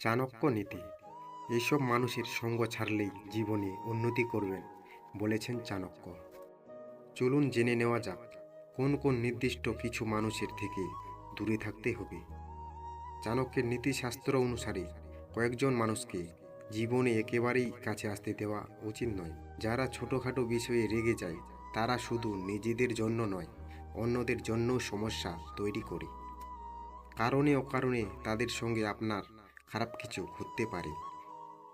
চাণক্য নীতি। এইসব মানুষের সঙ্গ ছাড়লেই জীবনে উন্নতি করবেন বলেছেন চাণক্য। চলুন জেনে নেওয়া যাক কোন কোন নির্দিষ্ট কিছু মানুষের থেকে দূরে থাকতে হবে। চাণক্যের নীতিশাস্ত্র অনুসারে কয়েকজন মানুষকে জীবনে একেবারেই কাছে আসতে দেওয়া উচিত নয়। যারা ছোটোখাটো বিষয়ে রেগে যায় তারা শুধু নিজেদের জন্য নয়, অন্যদের জন্যও সমস্যা তৈরি করে। কারণে অকারণে তাদের সঙ্গে আপনার খারাপ কিছু ঘটতে পারে।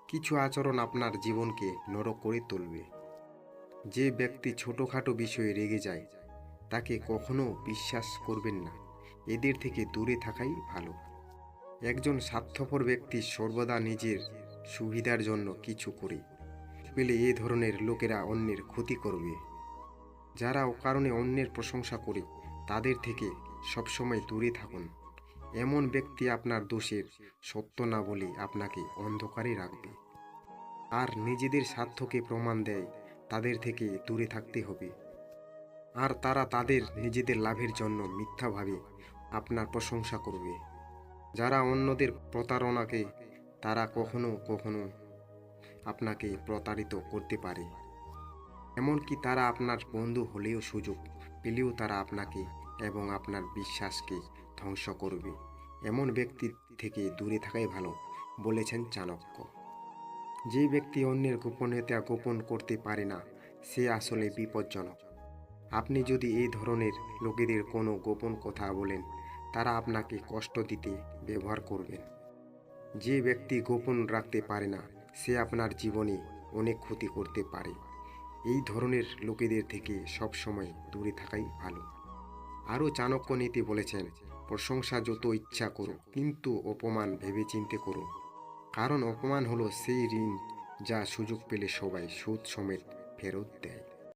কিছু আচরণ আপনার জীবনকে নরক করে তুলবে। যে ব্যক্তি ছোটোখাটো বিষয়ে রেগে যায় তাকে কখনো বিশ্বাস করবেন না। এদের থেকে দূরে থাকাই ভালো। একজন স্বার্থপর ব্যক্তি সর্বদা নিজের সুবিধার জন্য কিছু করে পেলে এ ধরনের লোকেরা অন্যের ক্ষতি করবে। যারা অকারণে অন্যের প্রশংসা করে তাদের থেকে সবসময় দূরে থাকুন। এমন ব্যক্তি আপনার দোষের সত্য না বলে আপনাকে অন্ধকারে রাখবে। আর নিজেদের স্বার্থকে প্রমাণ দেয় তাদের থেকে দূরে থাকতে হবে। আর তারা তাদের নিজেদের লাভের জন্য মিথ্যাভাবে আপনার প্রশংসা করবে। যারা অন্যদের প্রতারণাকে তারা কখনো কখনো আপনাকে প্রতারিত করতে পারে। এমনকি তারা আপনার বন্ধু হলেও সুযোগ পেলেও তারা আপনাকে এবং আপনার বিশ্বাসকে ধ্বংস করবে। এমন ব্যক্তি থেকে দূরে থাকাই ভালো বলেছেন চাণক্য। যে ব্যক্তি অন্যের গোপনীয়তা গোপন করতে পারে না সে আসলে বিপজ্জনক। আপনি যদি এই ধরনের লোকেদের কোনো গোপন কথা বলেন তারা আপনাকে কষ্ট দিতে ব্যবহার করবেন। যে ব্যক্তি গোপন রাখতে পারে না সে আপনার জীবনে অনেক ক্ষতি করতে পারে। এই ধরনের লোকেদের থেকে সবসময় দূরে থাকাই ভালো। আরও চাণক্য নীতি বলেছেন, প্রশংসা যত ইচ্ছা করো কিন্তু অপমান ভেবেচিন্তে করো। কারণ অপমান হলো সেই ঋণ যা সুযোগ পেলে সবাই সুদ সমেত ফেরত দেয়।